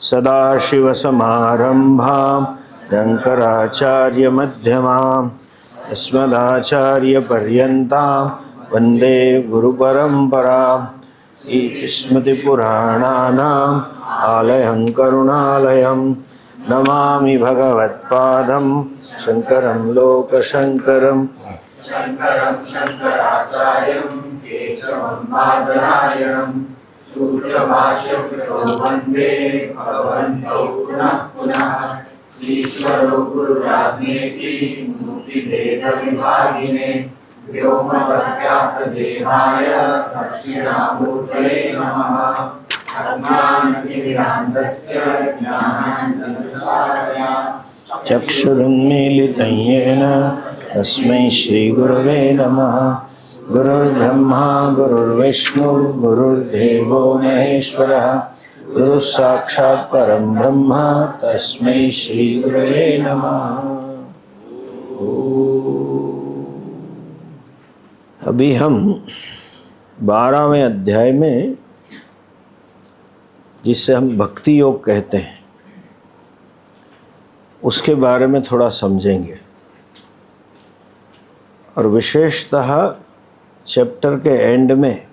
सदाशिवसमारम्भां शङ्कराचार्यमध्यमाम् अस्मदाचार्यपर्यन्तां वन्दे गुरुपरम्पराम्। स्मृतिपुराणानाम् आलयं करुणालयं नमामि भगवत्पादं शङ्करं लोकशङ्करम्। शङ्करं शङ्कराचार्यं केशवं बादरायणं सूत्रभाष्यकृतो वन्दे भगवन्तौ पुनः पुनः। ईश्वरो गुरुरात्मेति मूर्तिभेदविभागिने व्योमवद्व्याप्तदेहाय दक्षिणामूर्तये नमः। अज्ञानतिमिरान्धस्य ज्ञानाञ्जनशलाकया चक्षुरुन्मीलितं येन तस्मै श्रीगुरवे नमः। गुरुर्ब्रह्मा गुरुर्विष्णु गुरुर्देवो महेश्वरः गुरुः साक्षात् परं ब्रह्म तस्मै श्रीगुरवे नमः। अभी हम 12वें अध्याय में, जिसे हम भक्ति योग कहते हैं, उसके बारे में थोड़ा समझेंगे। और विशेषतः चैप्टर के एंड में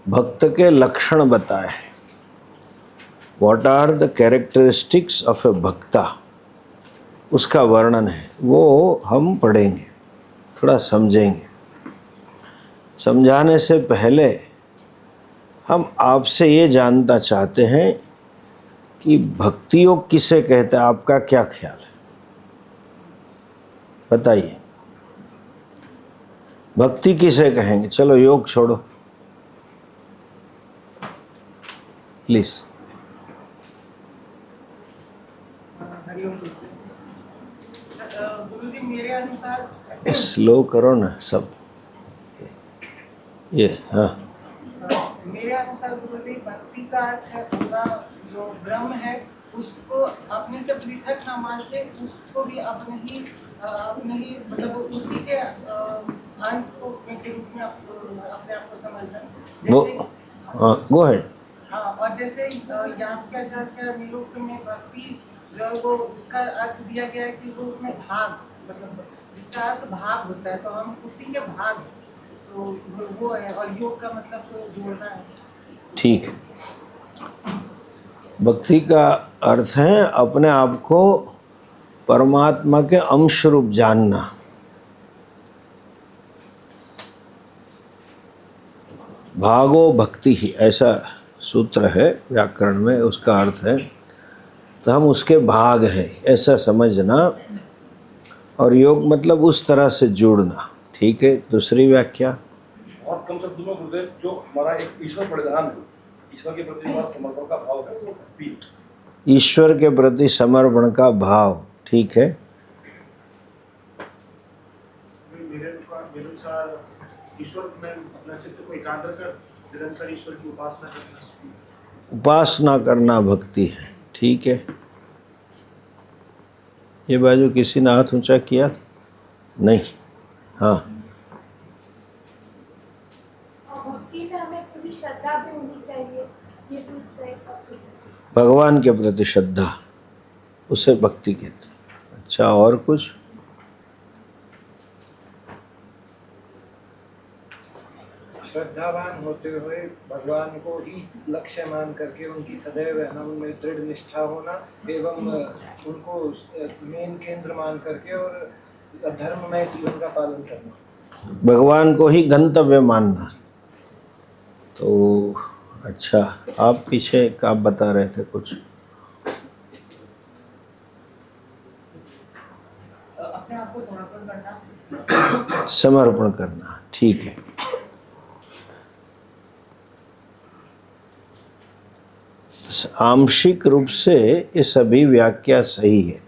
भक्त के लक्षण बताए हैं। What are the characteristics of a bhakta, उसका वर्णन है, वो हम पढ़ेंगे, थोड़ा समझेंगे। समझाने से पहले हम आपसे ये जानना चाहते हैं कि भक्ति योग किसे कहते हैं, आपका क्या ख्याल है, बताइए। भक्ति किसे कहेंगे? चलो योग छोड़ो प्लीज। गुरुजी, मेरे अनुसार स्लो करो ना सब ये। हाँ, मेरे अनुसार गुरुजी, भक्ति का अर्थ है पूरा जो ब्रह्म है उसको अपने से पृथक ना मान के उसको भी अपने ही मतलब उसी के अंश को के रूप में अपने आप को समझना। वो गो हेड। हाँ, और जैसे यास्काचार्य निरुक्त में भक्ति जो वो उसका अर्थ दिया गया है कि वो उसमें भाग, मतलब जिसका अर्थ भाग होता है, तो हम उसी के भाग, तो वो है। और योग का मतलब तो जोड़ना है। ठीक है, भक्ति का अर्थ है अपने आप को परमात्मा के अंश रूप जानना। भागो भक्ति ही, ऐसा सूत्र है व्याकरण में, उसका अर्थ है तो हम उसके भाग हैं ऐसा समझना। और योग मतलब उस तरह से जुड़ना। ठीक है, दूसरी व्याख्या। बहुत कम शब्दों में गुरुदेव, जो हमारा एक ईश्वर परिधान है, ईश्वर के प्रति हमारा समर्पण का भाव है, ईश्वर के प्रति समर्पण का भाव। ठीक है, मेरे अनुसार ईश्वर में अपना चित्त को एकाग्र कर निरंतर ईश्वर की उपासना करना, उपासना करना भक्ति है। ठीक है, ये बाजू किसी ने हाथ ऊंचा किया? नहीं। हाँ, भक्ति में हमें पूरी श्रद्धा भी होनी चाहिए, ये भी उस टाइप का। भगवान के प्रति श्रद्धा, उसे भक्ति कहते हैं। अच्छा, और कुछ? श्रद्धावान होते हुए भगवान को ही लक्ष्य मान करके उनकी सदैव हम में दृढ़ निष्ठा होना, एवं उनको मेन केंद्र मान करके और धर्ममय जीवन का पालन करना। भगवान को ही गंतव्य मानना। तो अच्छा, आप पीछे आप बता रहे थे कुछ? अपने आप को समर्पण करना। समर्पण करना, ठीक है। आंशिक रूप से ये सभी व्याख्या सही है,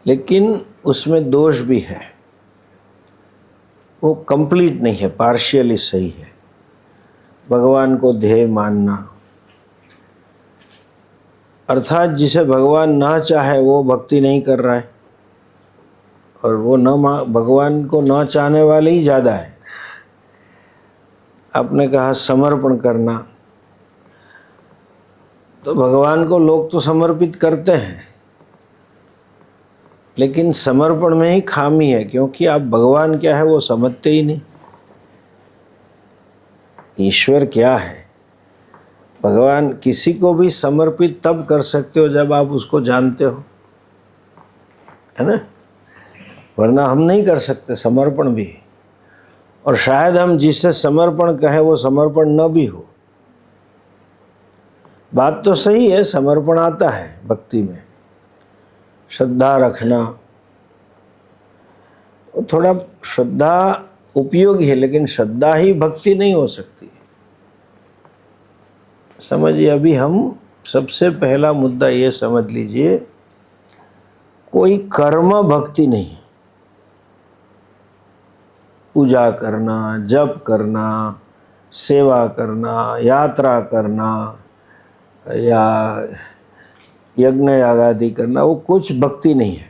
लेकिन उसमें दोष भी है, वो कंप्लीट नहीं है, पार्शियली सही है। भगवान को ध्येय मानना, अर्थात जिसे भगवान ना चाहे वो भक्ति नहीं कर रहा है, और वो भगवान को ना चाहने वाले ही ज़्यादा है। आपने कहा समर्पण करना, तो भगवान को लोग तो समर्पित करते हैं, लेकिन समर्पण में ही खामी है, क्योंकि आप भगवान क्या है वो समझते ही नहीं। ईश्वर क्या है, भगवान किसी को भी समर्पित तब कर सकते हो जब आप उसको जानते हो, है ना, वरना हम नहीं कर सकते समर्पण भी। और शायद हम जिसे समर्पण कहें वो समर्पण न भी हो। बात तो सही है, समर्पण आता है भक्ति में, श्रद्धा रखना, थोड़ा श्रद्धा उपयोगी है, लेकिन श्रद्धा ही भक्ति नहीं हो सकती। समझिए, अभी हम सबसे पहला मुद्दा ये समझ लीजिए, कोई कर्म भक्ति नहीं। पूजा करना, जप करना, सेवा करना, यात्रा करना या यज्ञ यागादि करना, वो कुछ भक्ति नहीं है।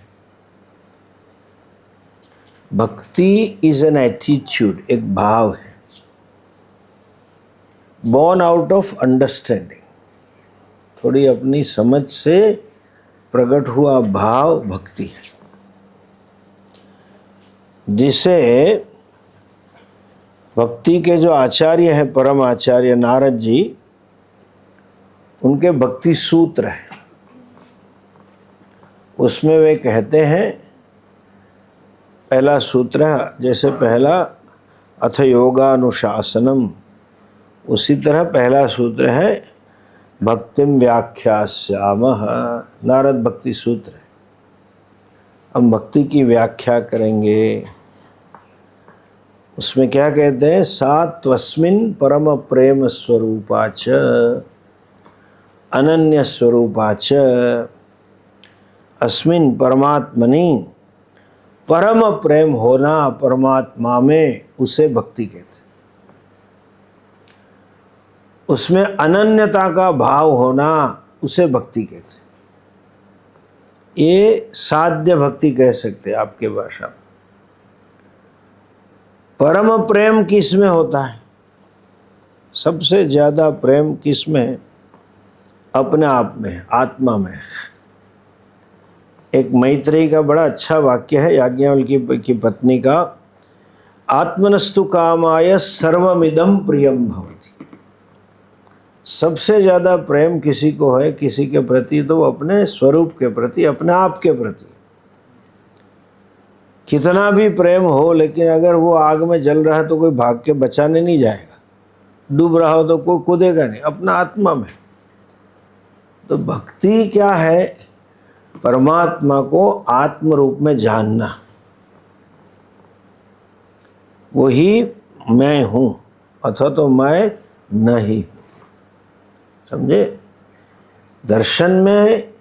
भक्ति इज एन एटीट्यूड, एक भाव है, born आउट ऑफ अंडरस्टैंडिंग, थोड़ी अपनी समझ से प्रकट हुआ भाव भक्ति है, जिसे भक्ति के जो आचार्य हैं, परम आचार्य नारद जी, उनके भक्ति सूत्र है, उसमें वे कहते हैं, पहला सूत्र है, जैसे पहला अथ योगानुशासनम, उसी तरह पहला सूत्र है भक्तिम व्याख्यास्यामः, नारद भक्ति सूत्र है। हम भक्ति की व्याख्या करेंगे। उसमें क्या कहते हैं, सा त्वस्मिन् परम प्रेम स्वरूपाच अनन्य स्वरूपाच अस्मिन् परमात्मनि, परम प्रेम होना परमात्मा में, उसे भक्ति कहते हैं। उसमें अनन्यता का भाव होना, उसे भक्ति कहते हैं। ये साध्य भक्ति कह सकते हैं आपके भाषा में। परम प्रेम किस में होता है? सबसे ज़्यादा प्रेम किस में है? अपने आप में, आत्मा में। एक मैत्रेयी का बड़ा अच्छा वाक्य है, याज्ञवल्क्य की पत्नी का, आत्मनस्तु कामाय सर्वमिदं प्रियम भवति। सबसे ज़्यादा प्रेम किसी को है किसी के प्रति, तो अपने स्वरूप के प्रति, अपने आप के प्रति। कितना भी प्रेम हो, लेकिन अगर वो आग में जल रहा है तो कोई भाग के बचाने नहीं जाएगा, डूब रहा हो तो कोई कूदेगा नहीं, अपना आत्मा में। तो भक्ति क्या है? परमात्मा को आत्म रूप में जानना, वही मैं हूँ अथवा तो मैं नहीं। समझे? दर्शन में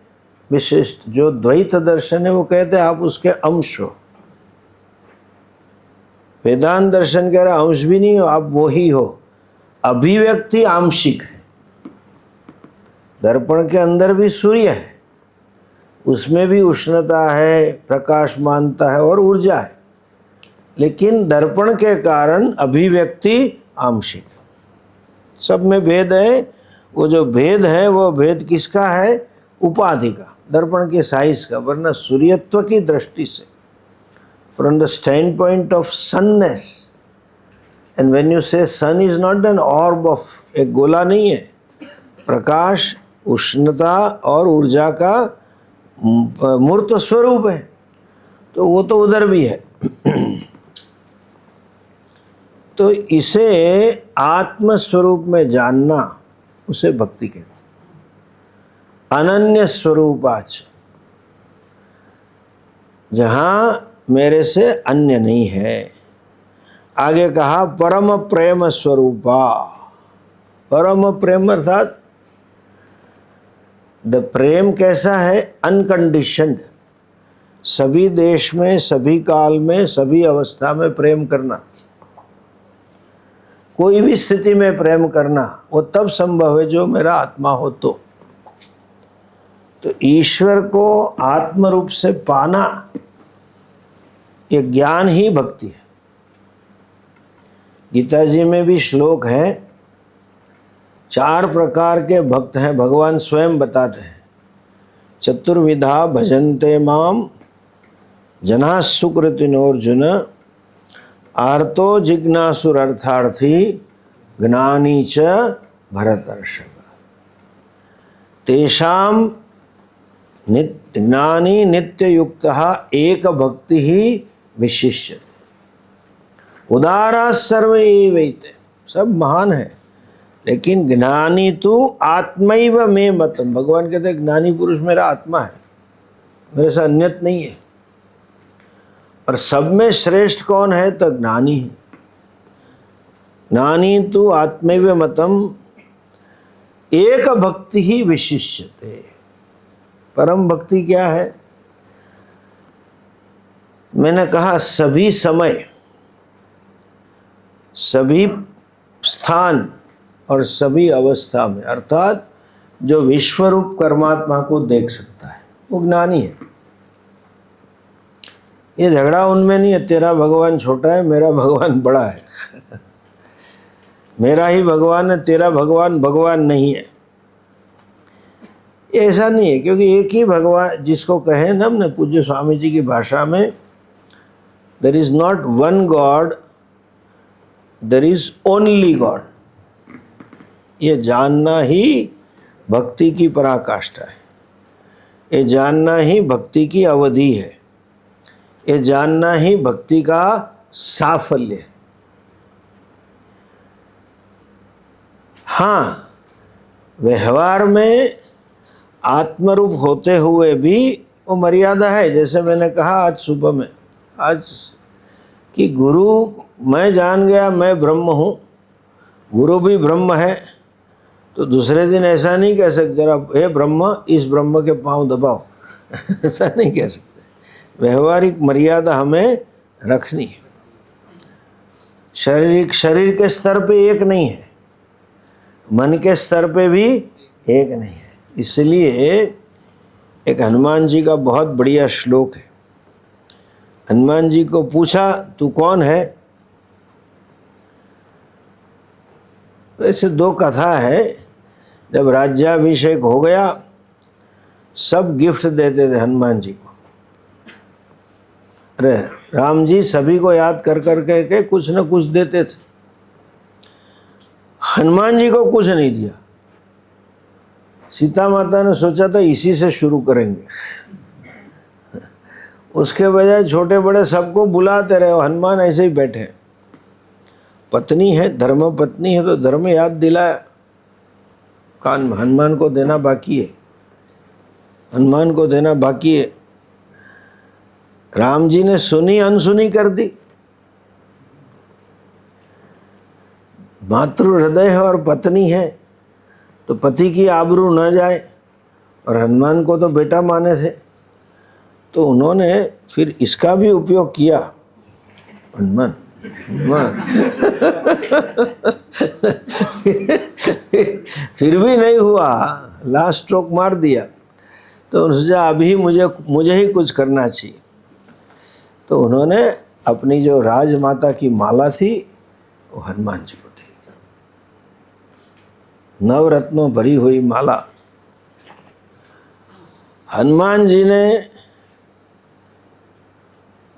विशिष्ट जो द्वैत दर्शन है, वो कहते हैं आप उसके अंश हो। वेदांत दर्शन कह रहा अंश भी नहीं हो, आप वो ही हो। अभिव्यक्ति आंशिक है। दर्पण के अंदर भी सूर्य है, उसमें भी उष्णता है, प्रकाशमानता है और ऊर्जा है, लेकिन दर्पण के कारण अभिव्यक्ति आंशिक। सब में भेद है। वो जो भेद है, वो भेद किसका है? उपाधि का, दर्पण के साइज का। वरना सूर्यत्व की दृष्टि से, from the standpoint of sunness, and when you say sun is not an orb of, एक गोला नहीं है, प्रकाश, उष्णता और ऊर्जा का मूर्त स्वरूप है, तो वो तो उधर भी है। तो इसे आत्म स्वरूप में जानना, उसे भक्ति कहते हैं। अनन्य स्वरूपाच, जहां मेरे से अन्य नहीं है। आगे कहा परम प्रेम स्वरूपा। परम प्रेम अर्थात द प्रेम कैसा है? अनकंडीशनड। सभी देश में, सभी काल में, सभी अवस्था में प्रेम करना, कोई भी स्थिति में प्रेम करना, वो तब संभव है जो मेरा आत्मा हो। तो ईश्वर को आत्म रूप से पाना, ये ज्ञान ही भक्ति है। गीता जी में भी श्लोक है, 4 प्रकार के भक्त हैं, भगवान स्वयं बताते हैं। चतुर्विधा भजन्ते माम जना सुकृतिनोर्जुन, आर्तो जिज्ञासुरर्थार्थी ज्ञानी च भरतर्षभ। तेषाम ज्ञानी नित्ययुक्तः एक भक्ति ही विशिष्यते। उदारा सर्व एवैते, सब महान है, लेकिन ज्ञानी तो आत्मैव मे मतम। भगवान कहते हैं ज्ञानी पुरुष मेरा आत्मा है, मेरे से अन्यत नहीं है। और सब में श्रेष्ठ कौन है? तो ज्ञानी है। ज्ञानी तो आत्मैव मतम एक भक्ति ही विशिष्यते। परम भक्ति क्या है? मैंने कहा सभी समय, सभी स्थान और सभी अवस्था में, अर्थात जो विश्वरूप परमात्मा को देख सकता है वो ज्ञानी है। ये झगड़ा उनमें नहीं है, तेरा भगवान छोटा है, मेरा भगवान बड़ा है। मेरा ही भगवान है, तेरा भगवान भगवान नहीं है, ऐसा नहीं है। क्योंकि एक ही भगवान, जिसको कहें ना हमने पूज्य स्वामी जी की भाषा में, there is not one God, there is only God. ये जानना ही भक्ति की पराकाष्ठा है, ये जानना ही भक्ति की अवधि है, ये जानना ही भक्ति का साफल्य है। हाँ, व्यवहार में आत्मरूप होते हुए भी वो मर्यादा है। जैसे मैंने कहा आज सुबह में, आज कि गुरु, मैं जान गया मैं ब्रह्म हूँ, गुरु भी ब्रह्म है, तो दूसरे दिन ऐसा नहीं कह सकते जरा हे ब्रह्म इस ब्रह्म के पांव दबाओ। ऐसा नहीं कह सकते। व्यवहारिक मर्यादा हमें रखनी है। शरीर के स्तर पे एक नहीं है, मन के स्तर पे भी एक नहीं है। इसलिए एक हनुमान जी का बहुत बढ़िया श्लोक है। हनुमान जी को पूछा तू कौन है? ऐसे 2 कथा है। जब राज्याभिषेक हो गया, सब गिफ्ट देते थे हनुमान जी को। अरे राम जी सभी को याद कर कर के कुछ न कुछ देते थे, हनुमान जी को कुछ नहीं दिया। सीता माता ने सोचा था इसी से शुरू करेंगे, उसके बजाय छोटे बड़े सबको बुलाते रहे, हनुमान ऐसे ही बैठे। पत्नी है, धर्म पत्नी है, तो धर्म याद दिलाया, कान हनुमान को देना बाकी है, हनुमान को देना बाकी है। राम जी ने सुनी अनसुनी कर दी। मातृ हृदय है और पत्नी है, तो पति की आबरू न जाए, और हनुमान को तो बेटा माने थे, तो उन्होंने फिर इसका भी उपयोग किया। हनुमान फिर भी नहीं हुआ, लास्ट स्ट्रोक मार दिया। तो उन्होंने सोचा अभी मुझे ही कुछ करना चाहिए। तो उन्होंने अपनी जो राजमाता की माला थी वो हनुमान जी को दी, नवरत्नों भरी हुई माला। हनुमान जी ने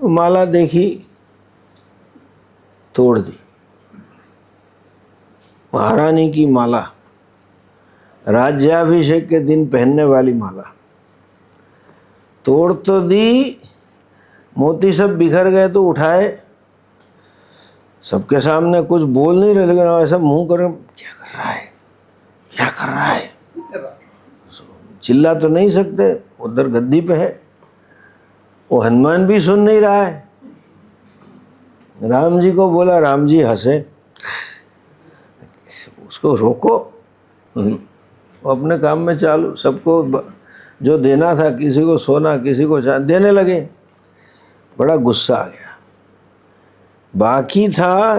माला देखी, तोड़ दी। महारानी की माला, राज्याभिषेक के दिन पहनने वाली माला, तोड़ तो दी, मोती सब बिखर गए तो उठाए, सबके सामने कुछ बोल नहीं रहे, लेकिन ऐसा मुंह कर क्या कर रहा है, क्या कर रहा है, चिल्ला तो नहीं सकते, उधर गद्दी पे है, वो हनुमान भी सुन नहीं रहा है। राम जी को बोला, राम जी हंसे, उसको रोको, वो अपने काम में चालू, सबको जो देना था, किसी को सोना किसी को चांदी देने लगे। बड़ा गुस्सा आ गया। बाकी था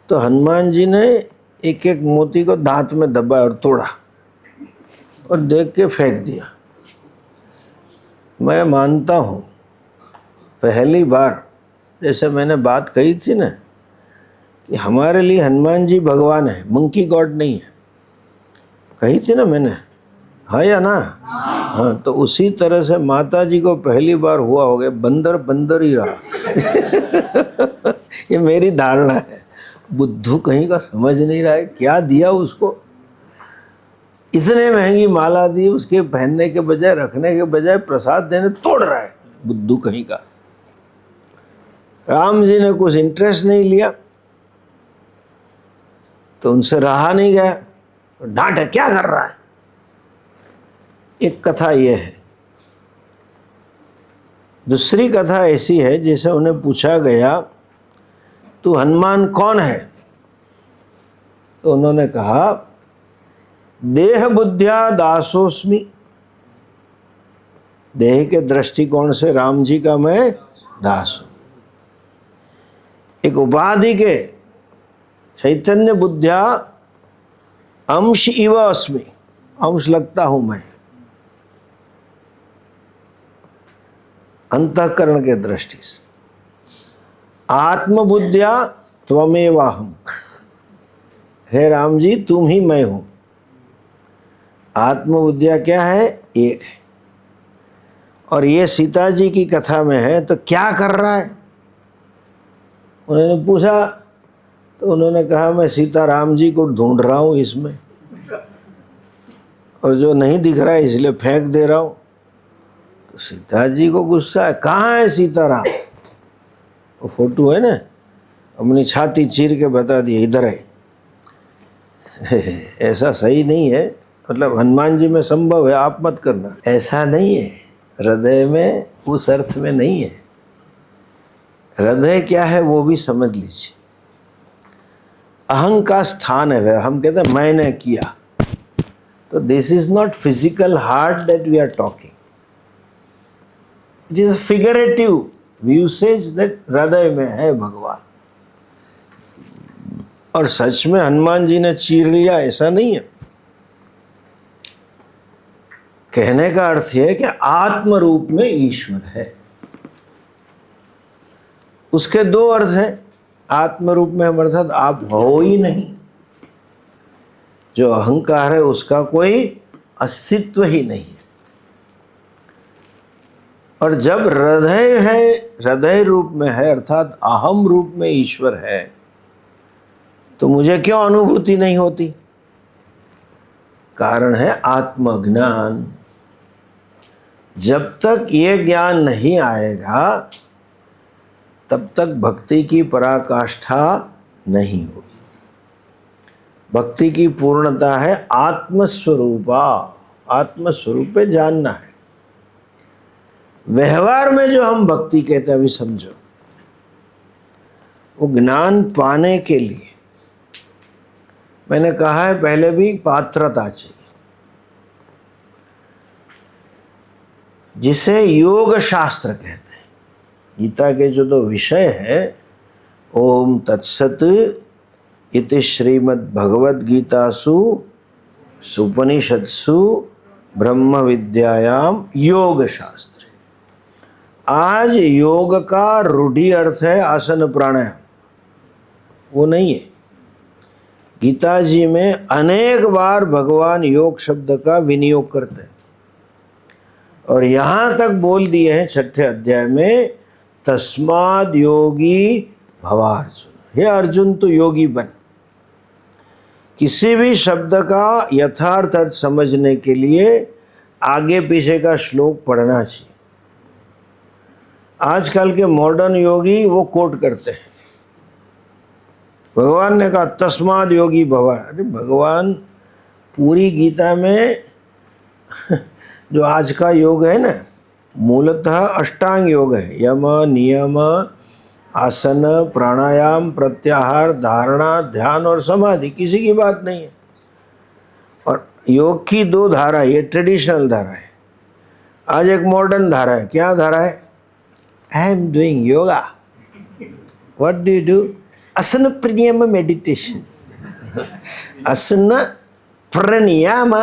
तो हनुमान जी ने एक एक मोती को दांत में दबाया और तोड़ा और देख के फेंक दिया। मैं मानता हूँ पहली बार, जैसे मैंने बात कही थी ना कि हमारे लिए हनुमान जी भगवान है, मंकी गॉड नहीं है। कही थी ना मैंने, हाँ या ना? हाँ, तो उसी तरह से माता जी को पहली बार हुआ हो गया, बंदर बंदर ही रहा। ये मेरी धारणा है। बुद्धू कहीं का समझ नहीं रहा है, क्या दिया उसको, इतने महंगी माला दी, उसके पहनने के बजाय, रखने के बजाय प्रसाद देने तोड़ रहा है बुद्धू कहीं का। राम जी ने कुछ इंटरेस्ट नहीं लिया तो उनसे रहा नहीं गया, तो डांटे, क्या कर रहा है। एक कथा यह है। दूसरी कथा ऐसी है जैसे उन्हें पूछा गया तू हनुमान कौन है, तो उन्होंने कहा देह बुद्धिया दासोस्मि, देह के दृष्टिकोण से राम जी का मैं दास हूं। एक उपाधि के चैतन्य बुद्धिया अंश इव अस्मि, अंश लगता हूं मैं, अंतःकरण के दृष्टि से। आत्मबुद्धिया त्वमेवाहम, हे राम जी तुम ही मैं हूं। आत्मबुद्धिया क्या है? एक है। और ये सीता जी की कथा में है, तो क्या कर रहा है? उन्होंने पूछा तो उन्होंने कहा मैं सीता राम जी को ढूंढ रहा हूं इसमें, और जो नहीं दिख रहा है इसलिए फेंक दे रहा हूं। तो सीता जी को गुस्सा है, कहाँ है सीताराम? वो फोटो है ना, अपनी छाती चीर के बता दिया इधर है। ऐसा सही नहीं है, मतलब हनुमान जी में संभव है, आप मत करना, ऐसा नहीं है। हृदय में उस अर्थ में नहीं है। हृदय क्या है वो भी समझ लीजिए। अहं का स्थान है वह, हम कहते हैं मैंने किया, तो this is not physical heart that we are talking, it is a figurative usage that हृदय में है भगवान। और सच में हनुमान जी ने चीर लिया ऐसा नहीं है। कहने का अर्थ है कि आत्म रूप में ईश्वर है। उसके दो अर्थ हैं। आत्म रूप में हम अर्थात आप हो ही नहीं, जो अहंकार है उसका कोई अस्तित्व ही नहीं है। और जब हृदय है, हृदय रूप में है अर्थात अहम रूप में ईश्वर है, तो मुझे क्यों अनुभूति नहीं होती? कारण है आत्मज्ञान। जब तक ये ज्ञान नहीं आएगा तब तक भक्ति की पराकाष्ठा नहीं होगी। भक्ति की पूर्णता है आत्मस्वरूपा, आत्मस्वरूप पे जानना है। व्यवहार में जो हम भक्ति कहते हैं अभी समझो, वो ज्ञान पाने के लिए, मैंने कहा है पहले भी, पात्रता चाहिए, जिसे योग शास्त्र कहते हैं। गीता के जो दो विषय है, ओम तत्सत इति श्रीमद् भगवद गीतासु उपनिषत्सु ब्रह्म विद्यायाम योग शास्त्र। आज योग का रूढ़ि अर्थ है आसन प्राणायाम, वो नहीं है। गीता जी में अनेक बार भगवान योग शब्द का विनियोग करते हैं, और यहाँ तक बोल दिए हैं 6ठे अध्याय में, तस्माद् योगी भवार्जुन, हे अर्जुन तू योगी बन। किसी भी शब्द का यथार्थ अर्थ समझने के लिए आगे पीछे का श्लोक पढ़ना चाहिए। आजकल के मॉडर्न योगी वो कोट करते हैं, भगवान ने कहा तस्माद् योगी भव। अरे भगवान पूरी गीता में जो आज का योग है ना, मूलतः अष्टांग योग है। यम, नियम, आसन, प्राणायाम, प्रत्याहार, धारणा, ध्यान और समाधि, किसी की बात नहीं है। और योग की दो धारा, ये ट्रेडिशनल धारा है। आज एक मॉडर्न धारा है। क्या धारा है? I am doing yoga. What do you do? आसन प्राणायाम मेडिटेशन। आसन प्राणायाम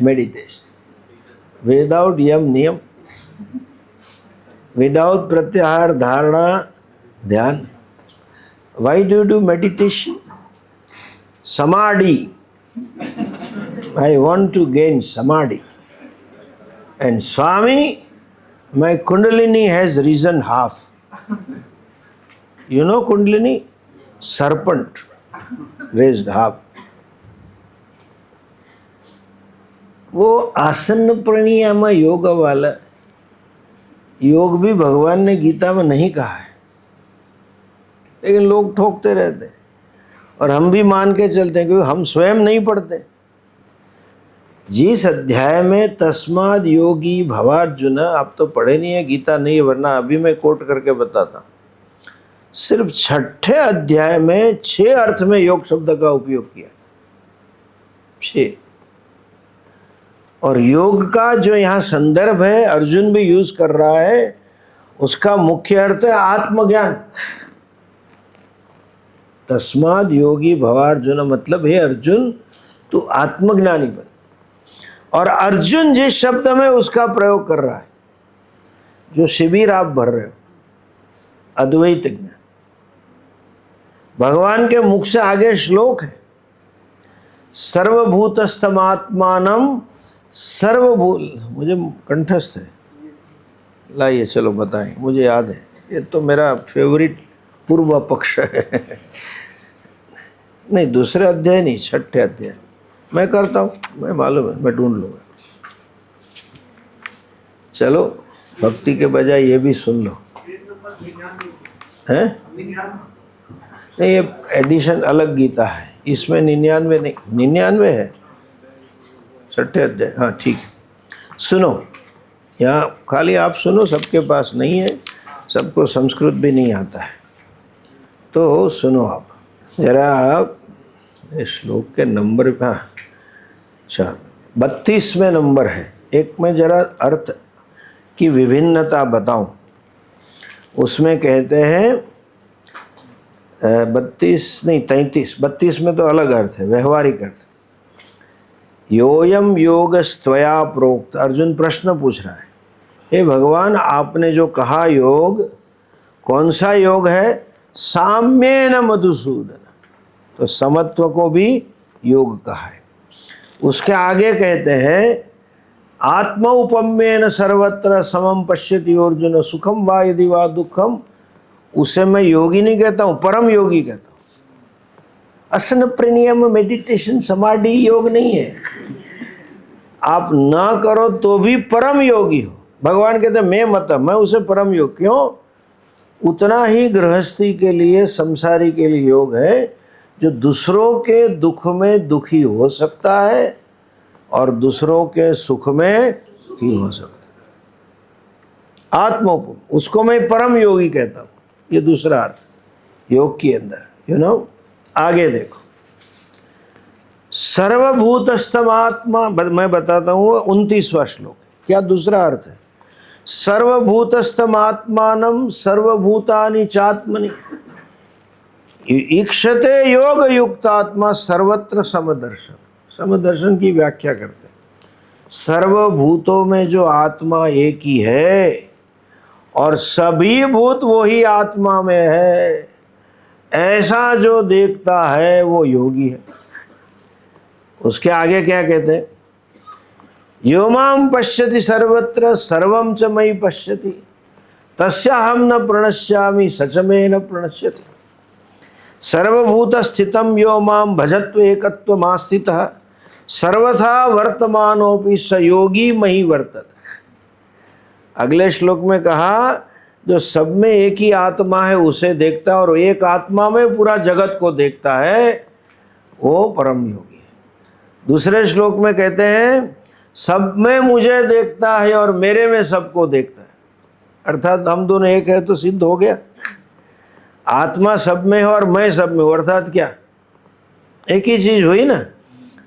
मेडिटेशन, विदाउट यम नियम, विदाउट प्रत्याहार, धारणा, ध्यान। Why do you do meditation? समाधि। I want to gain samadhi. And Swami, my Kundalini has risen half. You know Kundalini? Serpent raised half. वो आसन प्राणायाम योग वाला योग भी भगवान ने गीता में नहीं कहा है, लेकिन लोग ठोकते रहते हैं और हम भी मान के चलते हैं क्योंकि हम स्वयं नहीं पढ़ते। जिस अध्याय में तस्माद योगी भवार्जुन, आप तो पढ़े नहीं है गीता नहीं है, वरना अभी मैं कोट करके बताता। सिर्फ 6ठे अध्याय में 6 अर्थ में योग शब्द का उपयोग किया, 6। और योग का जो यहाँ संदर्भ है अर्जुन भी यूज कर रहा है, उसका मुख्य अर्थ है आत्मज्ञान। तस्माद योगी भवार्जुन मतलब हे अर्जुन तू आत्मज्ञानी बन। और अर्जुन जिस शब्द में उसका प्रयोग कर रहा है, जो शिविर आप भर रहे हो, अद्वैत ज्ञान, भगवान के मुख से आगे श्लोक है, सर्वभूतस्थमात्मानम सर्वभूत, मुझे कंठस्थ है, लाइए चलो बताएं, मुझे याद है, ये तो मेरा फेवरेट पूर्व पक्ष है। नहीं दूसरे अध्याय नहीं, 6ठे अध्याय मैं करता हूँ, मैं मालूम है, मैं ढूंढ लूँगा। चलो भक्ति के बजाय ये भी सुन लो, हैं? नहीं ये एडिशन अलग गीता है, इसमें 99 नहीं, 99 है 6ठे अध्याय। हाँ ठीक है, सुनो, यहाँ खाली आप सुनो, सबके पास नहीं है, सबको संस्कृत भी नहीं आता है, तो सुनो आप जरा। आप श्लोक के नंबर, हाँ अच्छा 32वें नंबर है, एक में जरा अर्थ की विभिन्नता बताऊं। उसमें कहते हैं 32 नहीं 33 में तो अलग अर्थ है, व्यवहारिक अर्थ। योयम योग स्वया प्रोक्त, अर्जुन प्रश्न पूछ रहा है, हे भगवान आपने जो कहा योग, कौन सा योग है? साम्येन मधुसूदन, तो समत्व को भी योग कहा है। उसके आगे कहते हैं आत्म उपम्येन सर्वत्र समम पश्यति अर्जुन सुखम वा यदि वा दुखम, उसे मैं योगी नहीं कहता हूँ, परम योगी कहता हूँ। आसन प्राणायाम मेडिटेशन समाधि योग नहीं है, आप ना करो तो भी परम योगी हो। भगवान कहते हैं मैं मत, मैं उसे परम योग, क्यों? उतना ही गृहस्थी के लिए, संसारी के लिए योग है जो दूसरों के दुख में दुखी हो सकता है और दूसरों के सुख में सुखी हो सकता है। आत्मोपम, उसको मैं परम योगी कहता हूँ। ये दूसरा अर्थ योग के अंदर, यू नो। आगे देखो, सर्वभूतस्थमात्मा, मैं बताता हूँ 29वां श्लोक, क्या दूसरा अर्थ है? सर्वभूतस्थमात्मानं सर्वभूतानि चात्मनि ईक्षते योग युक्तात्मा सर्वत्र समदर्शन। समदर्शन की व्याख्या करते हैं, सर्वभूतों में जो आत्मा एक ही है और सभी भूत वही आत्मा में है, ऐसा जो देखता है वो योगी है। उसके आगे क्या कहते हैं? यो मां पश्यति सर्वत्र सर्वं च मयि पश्यति तस्याहं न प्रणश्यामि सच मे न प्रणश्यति। सर्वभूत स्थितं यो मां भजत्व एकत्वमास्थितः सर्वथा वर्तमानोपि स योगी मयि वर्तते। अगले श्लोक में कहा जो सब में एक ही आत्मा है उसे देखता है और एक आत्मा में पूरा जगत को देखता है, वो परम योगी है। दूसरे श्लोक में कहते हैं सब में मुझे देखता है और मेरे में सबको देखता है, अर्थात हम दोनों एक है तो सिद्ध हो गया। आत्मा सब में है और मैं सब में हूँ, अर्थात क्या? एक ही चीज हुई ना।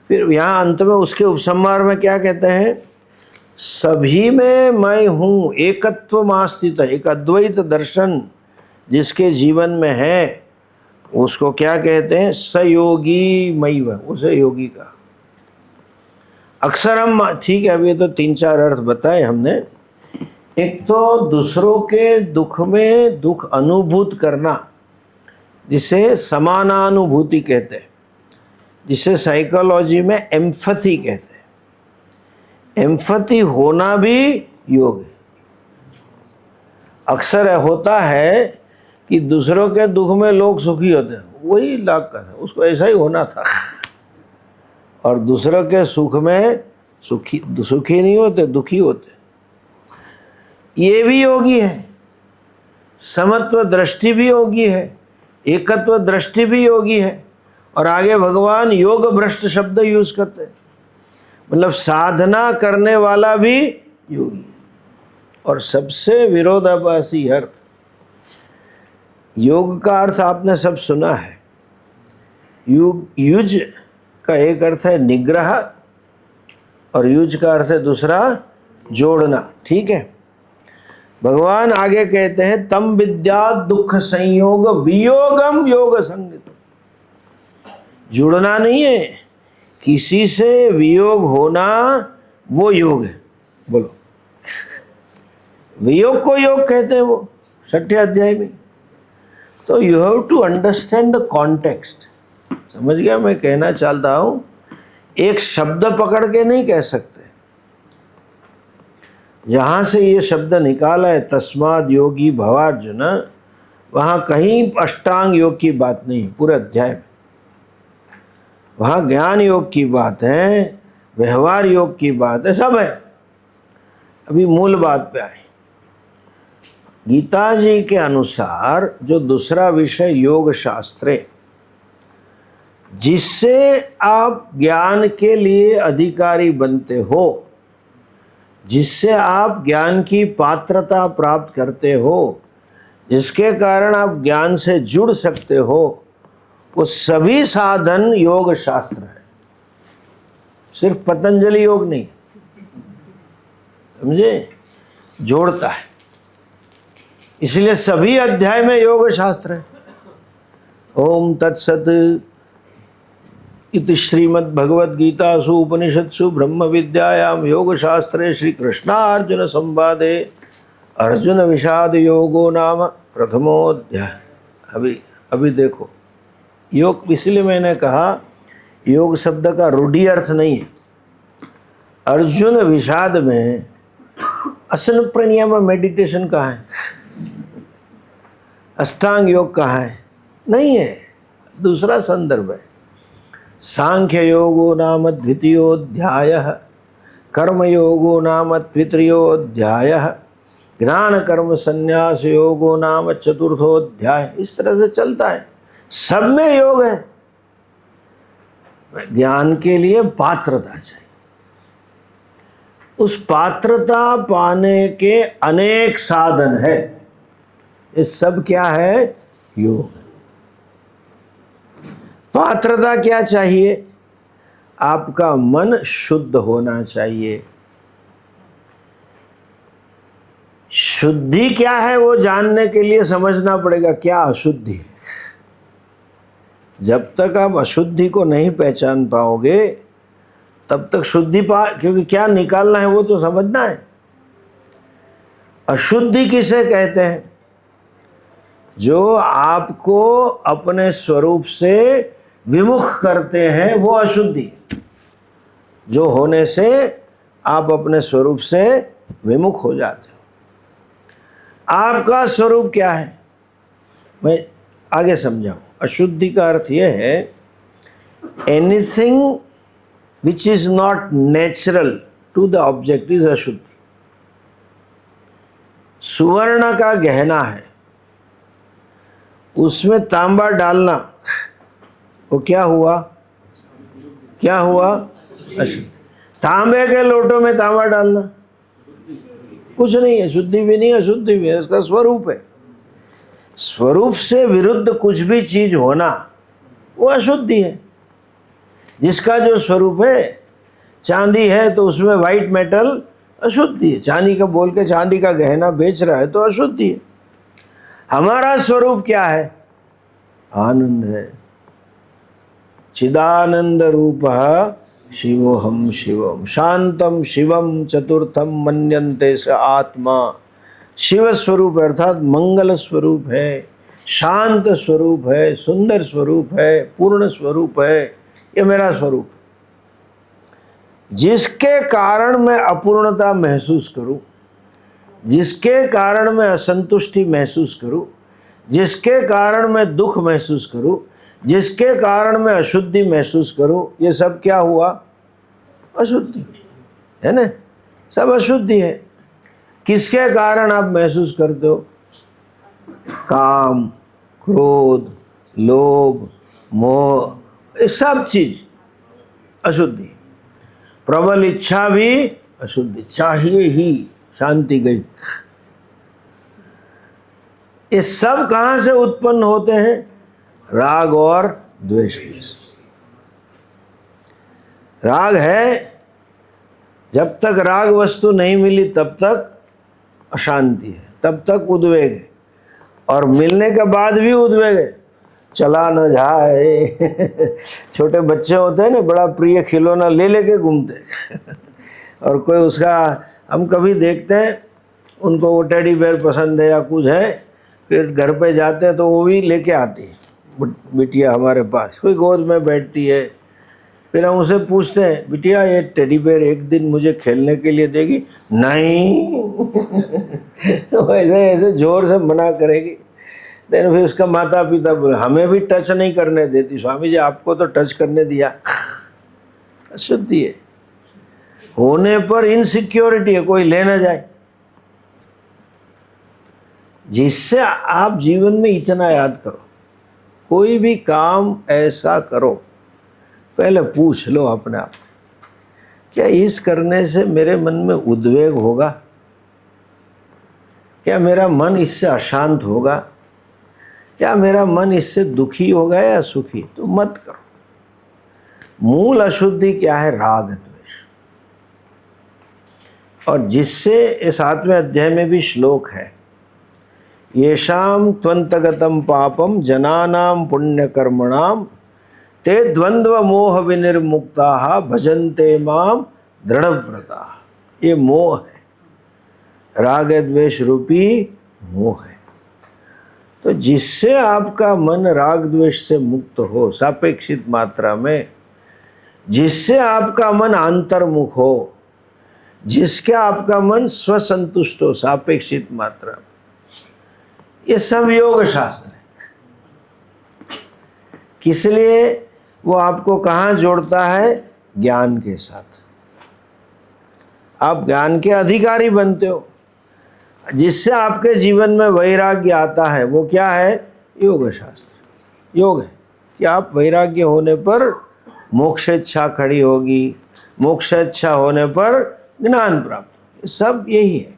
फिर यहाँ अंत में उसके उपसंहार में क्या कहते हैं? सभी में मैं हूँ, एकत्व मास्थित, एक अद्वैत दर्शन जिसके जीवन में है उसको क्या कहते हैं? सयोगी मई, उसे योगी का। अक्सर हम, ठीक है अभी तो 3-4 अर्थ बताए हमने। एक तो दूसरों के दुख में दुख अनुभूत करना, जिसे समानानुभूति कहते हैं। जिसे साइकोलॉजी में एम्पैथी कहते हैं। एम्पैथी होना भी योग है। अक्सर होता है कि दूसरों के दुख में लोग सुखी होते हैं, वही लाख का था, उसको ऐसा ही होना था। और दूसरों के सुख में सुखी नहीं होते, दुखी होते। ये भी योगी है। समत्व दृष्टि भी योगी है, एकत्व दृष्टि भी योगी है। और आगे भगवान योग भ्रष्ट शब्द यूज करते हैं, मतलब साधना करने वाला भी योगी है। और सबसे विरोधाभासी अर्थ, योग का अर्थ आपने सब सुना है। युज का एक अर्थ है निग्रह और युज का अर्थ है दूसरा जोड़ना, ठीक है। भगवान आगे कहते हैं तम विद्या दुख संयोग वियोगम योग संगत। जुड़ना नहीं है, किसी से वियोग होना वो योग है। बोलो, वियोग को योग कहते हैं वो 6ठे अध्याय में। तो you have to understand the context. समझ गया मैं कहना चाहता हूँ? एक शब्द पकड़ के नहीं कह सकते। जहाँ से ये शब्द निकाला है तस्माद योगी भवार्जुन, वहाँ कहीं अष्टांग योग की बात नहीं है पूरे अध्याय में। वहाँ ज्ञान योग की बात है, व्यवहार योग की बात है, सब है। अभी मूल बात पे आए। गीता जी के अनुसार जो दूसरा विषय योग शास्त्र है, जिससे आप ज्ञान के लिए अधिकारी बनते हो, जिससे आप ज्ञान की पात्रता प्राप्त करते हो, जिसके कारण आप ज्ञान से जुड़ सकते हो, वो सभी साधन योग शास्त्र है। सिर्फ पतंजलि योग नहीं, समझे, जोड़ता है। इसलिए सभी अध्याय में योग शास्त्र है। ओम तत्सत इति श्रीमद् भगवद गीतासु उपनिषत्सु ब्रह्म विद्यायाम योग शास्त्रे श्री कृष्णार्जुन संवादे अर्जुन विषाद योगो नाम प्रथमोऽध्याय। अभी देखो, योग, इसलिए मैंने कहा योग शब्द का रूढ़ि अर्थ नहीं है। अर्जुन विषाद में असन प्राणायाम मेडिटेशन कहाँ है? अष्टांग योग कहाँ है? नहीं है, दूसरा संदर्भ है। सांख्य योगो नाम द्वितीयोऽध्यायः, कर्म योगो नाम तृतीयोऽध्यायः, ज्ञान कर्म संन्यास योगो नाम चतुर्थोऽध्याय। इस तरह से चलता है, सब में योग है। ज्ञान के लिए पात्रता चाहिए, उस पात्रता पाने के अनेक साधन है। ये सब क्या है? योग। पात्रता क्या चाहिए? आपका मन शुद्ध होना चाहिए। शुद्धि क्या है वो जानने के लिए समझना पड़ेगा क्या अशुद्धि है। जब तक आप अशुद्धि को नहीं पहचान पाओगे तब तक शुद्धि क्योंकि क्या निकालना है वो तो समझना है। अशुद्धि किसे कहते हैं? जो आपको अपने स्वरूप से विमुख करते हैं वो अशुद्धि। जो होने से आप अपने स्वरूप से विमुख हो जाते हो। आपका स्वरूप क्या है मैं आगे समझाऊं। अशुद्धि का अर्थ यह है anything which is not natural to the object is अशुद्धि। सुवर्ण का गहना है, उसमें तांबा डालना, वो क्या हुआ? क्या हुआ? अशुद्धि। तांबे के लोटों में तांबा डालना कुछ नहीं है, शुद्धि भी नहीं, अशुद्धि भी है, इसका स्वरूप है। स्वरूप से विरुद्ध कुछ भी चीज होना वो अशुद्धि है। जिसका जो स्वरूप है, चांदी है तो उसमें वाइट मेटल अशुद्धि है। चांदी का बोल के चांदी का गहना बेच रहा है तो अशुद्धि है। हमारा स्वरूप क्या है? आनंद है। चिदानंद रूपः शिवोहम शिवम शांतम शिवम चतुर्थम मन्यन्ते स आत्मा। शिव स्वरूप अर्थात मंगल स्वरूप है, शांत स्वरूप है, सुंदर स्वरूप है, पूर्ण स्वरूप है। ये मेरा स्वरूप। जिसके कारण मैं अपूर्णता महसूस करूं, जिसके कारण मैं असंतुष्टि महसूस करूं, जिसके कारण मैं दुख महसूस करूं, जिसके कारण मैं अशुद्धि महसूस करूं, ये सब क्या हुआ? अशुद्धि है ना, सब अशुद्धि है। किसके कारण आप महसूस करते हो? काम, क्रोध, लोभ, मोह, ये सब चीज अशुद्धि। प्रबल इच्छा भी अशुद्धि, चाहिए ही, शांति गई। ये सब कहां से उत्पन्न होते हैं? राग और द्वेष में। राग है, जब तक राग वस्तु नहीं मिली तब तक अशांति है, तब तक उद्वेग है, और मिलने के बाद भी उद्वेग है। चला न जाए छोटे बच्चे होते हैं ना, बड़ा प्रिय खिलौना ले लेके घूमते और कोई उसका, हम कभी देखते हैं उनको वो टेडी बेयर पसंद है या कुछ है, फिर घर पे जाते हैं तो वो भी लेके आती है बिटिया हमारे पास, कोई गोद में बैठती है। फिर हम उसे पूछते हैं, बिटिया ये टेडी बेयर एक दिन मुझे खेलने के लिए देगी? नहीं ऐसे ऐसे जोर से मना करेगी। देन फिर उसका माता पिता बोले, हमें भी टच नहीं करने देती। स्वामी जी आपको तो टच करने दिया। अशुद्धि है, होने पर इनसिक्योरिटी है, कोई ले ना जाए। जिससे आप जीवन में इतना याद करो, कोई भी काम ऐसा करो, पहले पूछ लो अपने आप, क्या इस करने से मेरे मन में उद्वेग होगा? क्या मेरा मन इससे अशांत होगा? क्या मेरा मन इससे दुखी होगा या सुखी? तो मत करो। मूल अशुद्धि क्या है? राग द्वेष। और जिससे इस 7वें अध्याय में भी श्लोक है, येषाम त्वंतगतम पापम जनानाम पुण्य कर्मणाम ते द्वंद्व मोह विनिर्मुक्ता भजन्ते माम दृढ़व्रता। ये मोह है, राग द्वेष रूपी मोह है। तो जिससे आपका मन राग द्वेष से मुक्त हो सापेक्षित मात्रा में, जिससे आपका मन अंतर्मुख हो, जिसके आपका मन स्वसंतुष्ट हो सापेक्षित मात्रा में, ये सब योग शास्त्र है। किस लिए? वो आपको कहाँ जोड़ता है? ज्ञान के साथ। आप ज्ञान के अधिकारी बनते हो, जिससे आपके जीवन में वैराग्य आता है। वो क्या है? योग शास्त्र। योग है कि आप वैराग्य होने पर मोक्ष इच्छा खड़ी होगी, मोक्ष इच्छा होने पर ज्ञान प्राप्त। सब यही है।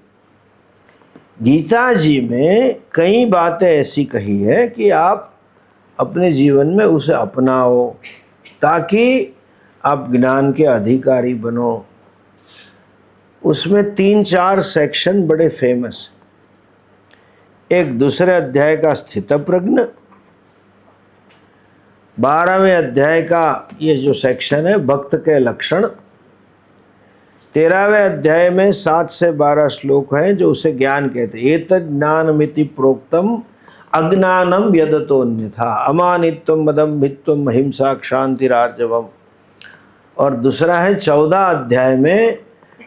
गीता जी में कई बातें ऐसी कही है कि आप अपने जीवन में उसे अपनाओ, ताकि आप ज्ञान के अधिकारी बनो। उसमें 3-4 सेक्शन बड़े फेमस। एक दूसरे अध्याय का स्थितप्रज्ञ, 12वें अध्याय का ये जो सेक्शन है भक्त के लक्षण, 13वें अध्याय में 7 से 12 श्लोक हैं जो उसे ज्ञान कहते हैं। एतद् ज्ञानमिति प्रोक्तम अज्ञानम यदतोन्यथा अमानित्वम मदम्भित्वम अहिंसा क्षांतिरार्जवम। और दूसरा है 14 अध्याय में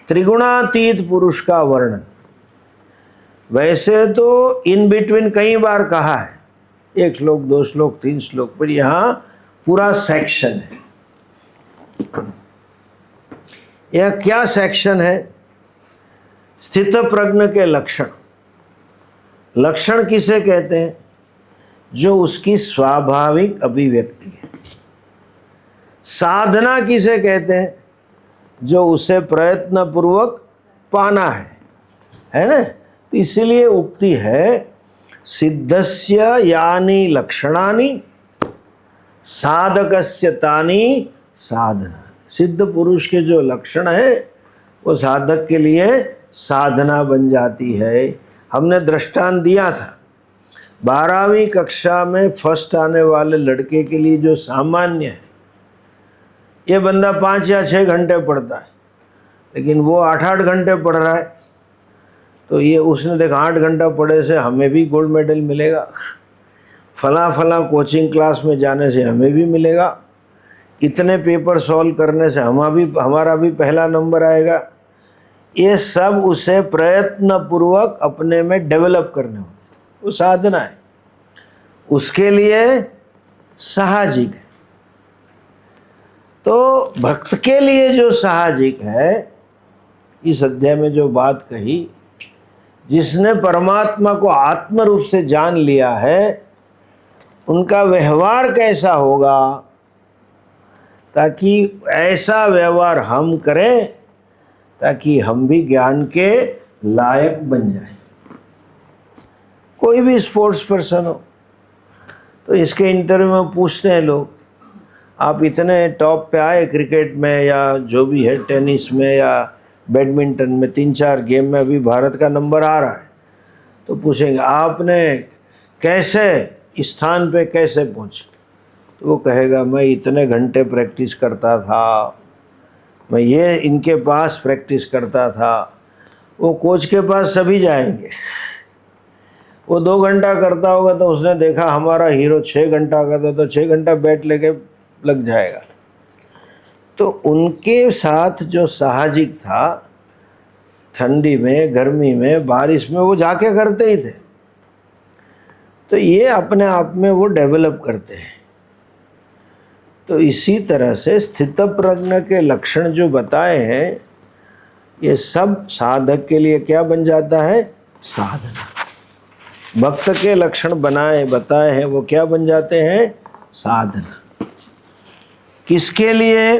त्रिगुणातीत पुरुष का वर्णन। वैसे तो इन बिटवीन कई बार कहा है, 1 श्लोक 2 श्लोक 3 श्लोक, पर यहाँ पूरा सेक्शन है। यह क्या सेक्शन है? स्थित प्रज्ञ के लक्षण। लक्षण किसे कहते हैं? जो उसकी स्वाभाविक अभिव्यक्ति है। साधना किसे कहते हैं? जो उसे प्रयत्न पूर्वक पाना है ना। तो इसलिए उक्ति है, सिद्धस्य यानि लक्षणानि साधकस्य तानि साधना। सिद्ध पुरुष के जो लक्षण है वो साधक के लिए साधना बन जाती है। हमने दृष्टांत दिया था, 12वीं कक्षा में फर्स्ट आने वाले लड़के के लिए जो सामान्य है, ये बंदा 5 या 6 घंटे पढ़ता है, लेकिन वो 8-8 घंटे पढ़ रहा है। तो ये उसने देखा 8 घंटा पढ़े से हमें भी गोल्ड मेडल मिलेगा, फला कोचिंग क्लास में जाने से हमें भी मिलेगा। इतने पेपर सॉल्व करने से हमारा भी पहला नंबर आएगा। ये सब उसे प्रयत्न पूर्वक अपने में डेवलप करने होते, वो साधना है, उसके लिए साहजिक है। तो भक्त के लिए जो साहजिक है, इस अध्याय में जो बात कही, जिसने परमात्मा को आत्म रूप से जान लिया है, उनका व्यवहार कैसा होगा, ताकि ऐसा व्यवहार हम करें ताकि हम भी ज्ञान के लायक बन जाए। कोई भी स्पोर्ट्स पर्सन हो, तो इसके इंटरव्यू में पूछते हैं लोग, आप इतने टॉप पे आए क्रिकेट में या जो भी है, टेनिस में या बैडमिंटन में, 3-4 गेम में अभी भारत का नंबर आ रहा है, तो पूछेंगे आपने कैसे इस स्थान पे कैसे पहुँचे, तो वो कहेगा मैं इतने घंटे प्रैक्टिस करता था, मैं ये इनके पास प्रैक्टिस करता था। वो कोच के पास सभी जाएंगे, वो 2 घंटा करता होगा तो उसने देखा हमारा हीरो 6 घंटा करता, तो 6 घंटा बैट लेके लग जाएगा। तो उनके साथ जो साहजिक था, ठंडी में, गर्मी में, बारिश में, वो जाके करते ही थे। तो ये अपने आप में वो डेवलप करते हैं। तो इसी तरह से स्थितप्रज्ञ के लक्षण जो बताए हैं, ये सब साधक के लिए क्या बन जाता है, साधना। भक्त के लक्षण बताए हैं, वो क्या बन जाते हैं, साधना। किसके लिए,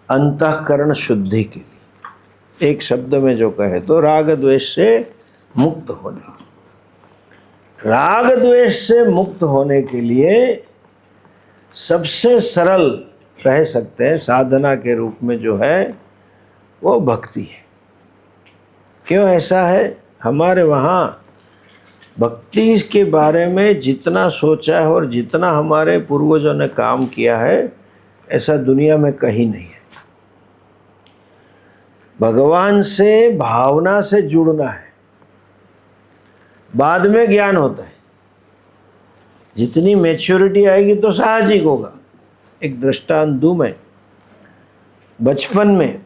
अंतःकरण शुद्धि के लिए। एक शब्द में जो कहे तो राग द्वेष से मुक्त होने, राग द्वेष से मुक्त होने के लिए सबसे सरल कह सकते हैं साधना के रूप में जो है वो भक्ति है। क्यों ऐसा है, हमारे वहाँ भक्ति के बारे में जितना सोचा है और जितना हमारे पूर्वजों ने काम किया है, ऐसा दुनिया में कहीं नहीं है। भगवान से भावना से जुड़ना है, बाद में ज्ञान होता है। जितनी मैच्योरिटी आएगी तो साहजिक होगा। एक दृष्टांत दूं मैं, बचपन में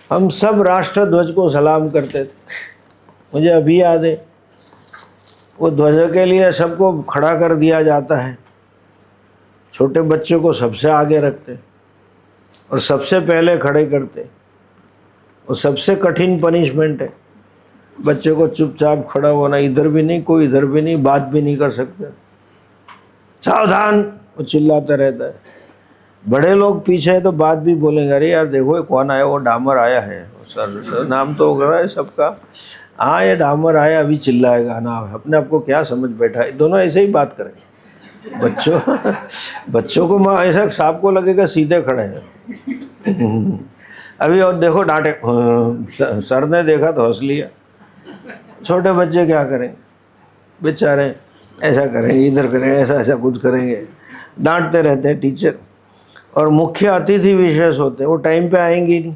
हम सब राष्ट्र ध्वज को सलाम करते थे, मुझे अभी याद है। वो ध्वज के लिए सबको खड़ा कर दिया जाता है, छोटे बच्चे को सबसे आगे रखते और सबसे पहले खड़े करते। वो सबसे कठिन पनिशमेंट है, बच्चे को चुपचाप खड़ा होना, इधर भी नहीं, कोई इधर भी नहीं, बात भी नहीं कर सकते, सावधान, वो चिल्लाता रहता है। बड़े लोग पीछे है तो बात भी बोलेंगे, अरे यार देखो ये कौन आया, वो डामर आया है, सर नाम तो होगा है सबका, हाँ ये डामर आया, अभी चिल्लाएगा ना, अपने आप को क्या समझ बैठा है। दोनों ऐसे ही बात करेंगे। बच्चों को माँ ऐसा सांप को लगेगा सीधे खड़े हैं। अभी और देखो डांटे, सर ने देखा तो हंस लिया। छोटे बच्चे क्या करेंगे बेचारे, ऐसा करेंगे, इधर करेंगे, ऐसा ऐसा कुछ करेंगे, डांटते रहते हैं टीचर। और मुख्य अतिथि विशेष होते हैं, वो टाइम पे आएंगे नहीं,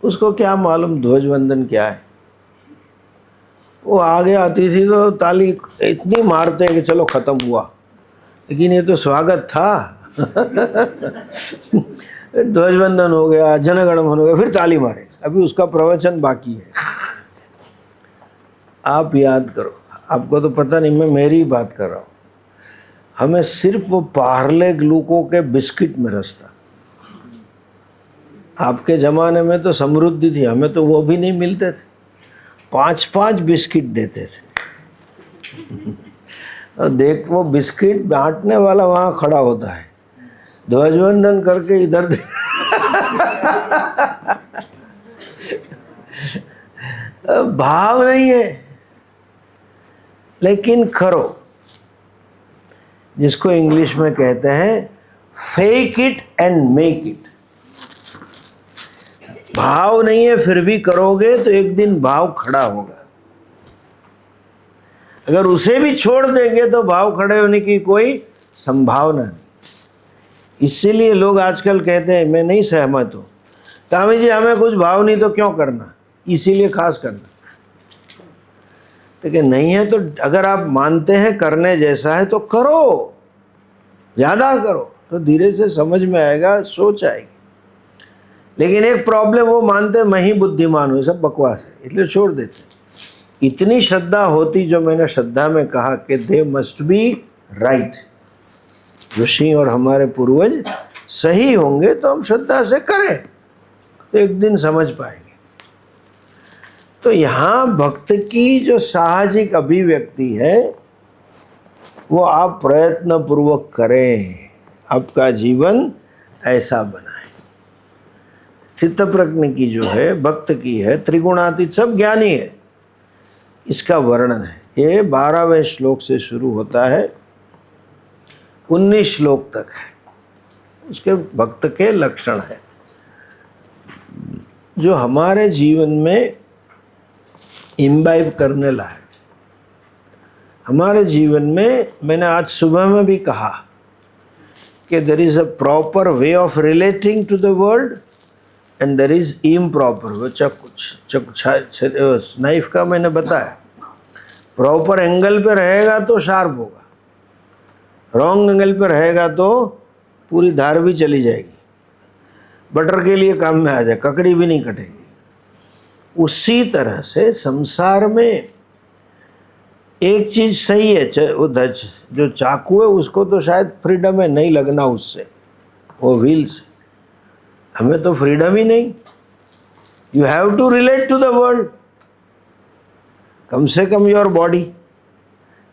उसको क्या मालूम ध्वजवंदन क्या है। वो आ गया अतिथि तो ताली इतनी मारते हैं कि चलो ख़त्म हुआ, लेकिन ये तो स्वागत था। ध्वजवंदन हो गया, जनगण मन हो गया, फिर ताली मारे, अभी उसका प्रवचन बाकी है। आप याद करो, आपको तो पता नहीं, मैं मेरी बात कर रहा हूँ। हमें सिर्फ वो पार्ले ग्लूको के बिस्किट में रस था। आपके ज़माने में तो समृद्धि थी, हमें तो वो भी नहीं मिलते थे, 5-5 बिस्किट देते थे। और देख वो बिस्किट बांटने वाला वहाँ खड़ा होता है, ध्वजवंदन करके इधर भाव नहीं है, लेकिन करो, जिसको इंग्लिश में कहते हैं fake it and make it. भाव नहीं है फिर भी करोगे तो एक दिन भाव खड़ा होगा। अगर उसे भी छोड़ देंगे तो भाव खड़े होने की कोई संभावना नहीं। इसीलिए लोग आजकल कहते हैं, मैं नहीं सहमत हूँ, स्वामी जी हमें कुछ भाव नहीं तो क्यों करना, इसीलिए खास करना। लेकिन नहीं है तो अगर आप मानते हैं करने जैसा है तो करो, ज़्यादा करो तो धीरे से समझ में आएगा, सोच आएगी। लेकिन एक प्रॉब्लम, वो मानते मैं ही बुद्धिमान हूँ, सब बकवास है, इसलिए छोड़ देते। इतनी श्रद्धा होती, जो मैंने श्रद्धा में कहा कि दे मस्ट बी राइट, ऋषि और हमारे पूर्वज सही होंगे तो हम श्रद्धा से करें, तो एक दिन समझ पाएंगे। तो यहाँ भक्त की जो साहजिक अभिव्यक्ति है वो आप प्रयत्न पूर्वक करें, आपका जीवन ऐसा बनाए। स्थित प्रज्ञ की जो है, भक्त की है, त्रिगुणातीत, सब ज्ञानी है, इसका वर्णन है। ये 12वें श्लोक से शुरू होता है, 19 श्लोक तक है, उसके भक्त के लक्षण है जो हमारे जीवन में इम्बाइब करने लायक। हमारे जीवन में, मैंने आज सुबह में भी कहा कि there is a proper way of relating to the world and there is improper. वो नाइफ का मैंने बताया, प्रॉपर एंगल पे रहेगा तो शार्प होगा, रॉन्ग एंगल पे रहेगा तो पूरी धार भी चली जाएगी, बटर के लिए काम में आ जाए, ककड़ी भी नहीं कटेगी। उसी तरह से संसार में एक चीज़ सही है, वो जो चाकू है उसको तो शायद फ्रीडम है नहीं लगना उससे, वो व्हील से। हमें तो फ्रीडम ही नहीं। You have to relate to the world, कम से कम योर बॉडी,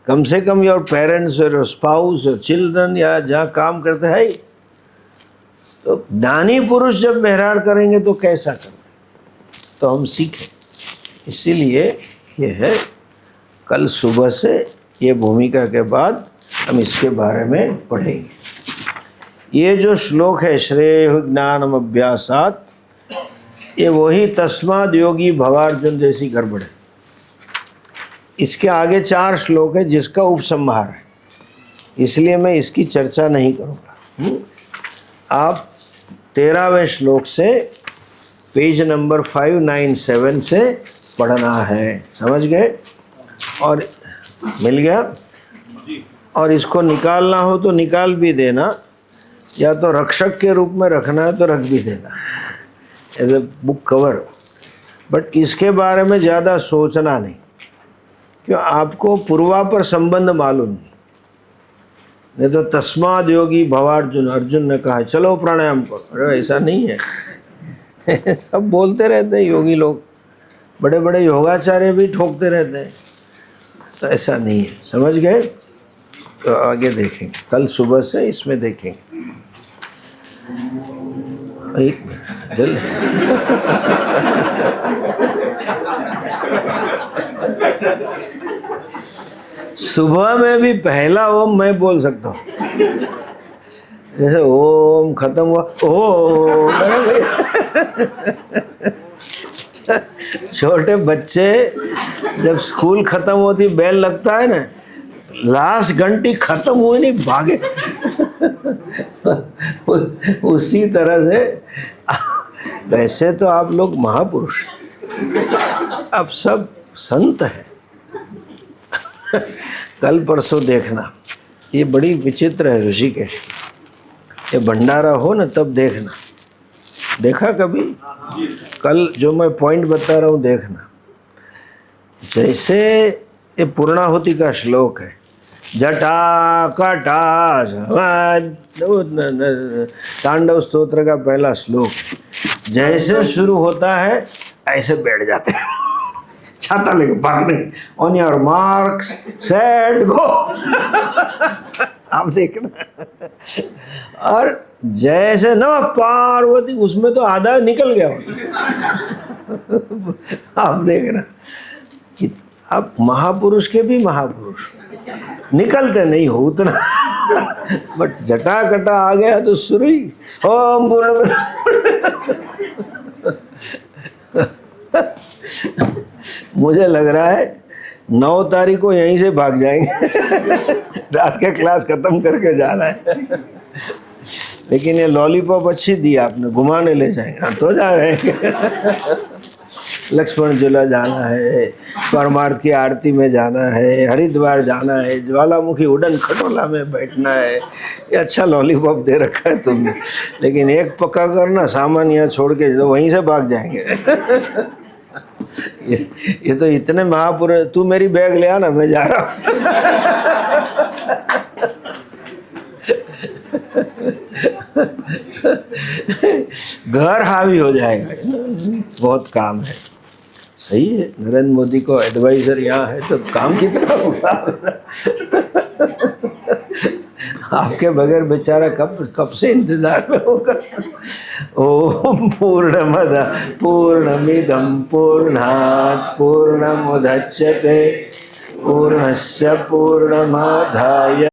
कम से कम योर पेरेंट्स और स्पाउस और चिल्ड्रन, या जहाँ काम करते हैं। तो ज्ञानी पुरुष जब व्यवहार करेंगे तो कैसा करेंगे, तो हम सीखें। इसीलिए ये है, कल सुबह से ये भूमिका के बाद हम इसके बारे में पढ़ेंगे। ये जो श्लोक है, श्रेय ज्ञानम अभ्यासात, ये वही तस्माद योगी भवार्जुन जैसी गड़बड़ है। इसके आगे 4 श्लोक है जिसका उपसंहार है, इसलिए मैं इसकी चर्चा नहीं करूँगा। आप 13वें श्लोक से पेज नंबर 597 से पढ़ना है, समझ गए? और मिल गया? और इसको निकालना हो तो निकाल भी देना, या तो रक्षक के रूप में रखना है तो रख भी देना as a book cover. But इसके बारे में ज़्यादा सोचना नहीं, क्यों आपको पूर्वापर संबंध मालूम नहीं तो तस्माद योगी भवार्जुन, अर्जुन ने कहा चलो प्राणायाम करो, अरे ऐसा नहीं है। सब बोलते रहते हैं योगी लोग, बड़े बड़े योगाचार्य भी ठोकते रहते हैं, तो ऐसा नहीं है, समझ गए? तो आगे देखेंगे, कल सुबह से इसमें देखेंगे। एक जल्द सुबह में भी पहला ओम मैं बोल सकता हूँ, जैसे ओम खत्म हुआ ओम। छोटे बच्चे जब स्कूल खत्म होती बेल लगता है ना, लास्ट घंटी खत्म हुई नहीं भागे। उसी तरह से वैसे तो आप लोग महापुरुष, आप सब संत हैं। कल परसों देखना, ये बड़ी विचित्र है ऋषिकेश, ये भंडारा हो ना तब देखना। देखा कभी? कल जो मैं पॉइंट बता रहा हूँ देखना। जैसे ये पूर्णाहुति का श्लोक है, जटा कटा तांडव स्तोत्र का पहला श्लोक, जैसे शुरू होता है ऐसे बैठ जाते हैं, छाता लेके भागने, on your marks set go. आप देखना। और जैसे नमः पार्वती, उसमें तो आधा निकल गया। आप देखना, आप महापुरुष के भी महापुरुष निकलते नहीं हो उतना, बट जटा कटा आ गया तो शुरू ही ओम पूर्ण। मुझे लग रहा है 9 तारीख को यहीं से भाग जाएंगे। रात के क्लास खत्म करके जाना है। लेकिन ये लॉलीपॉप अच्छी दी आपने, घुमाने ले जाएंगे तो जा रहे हैं। लक्ष्मण झूला जाना है, परमार्थ की आरती में जाना है, हरिद्वार जाना है, ज्वालामुखी उड़न खटोला में बैठना है, ये अच्छा लॉलीपॉप दे रखा है तुमने, लेकिन एक पक्का करना, सामान यहाँ छोड़ के तो वहीं से भाग जाएंगे। ये तो इतने महापुरुष, तू मेरी बैग ले आना, मैं जा रहा हूँ। घर हावी हो जाएगा, बहुत काम है। सही है, नरेंद्र मोदी को एडवाइजर यहाँ है तो काम कितना होगा। आपके बगैर बेचारा कब से इंतजार में होगा। ओम पूर्णमद पूर्णमिदं पूर्णात् पूर्णमुदच्यते पूर्णस्य पूर्णमादाय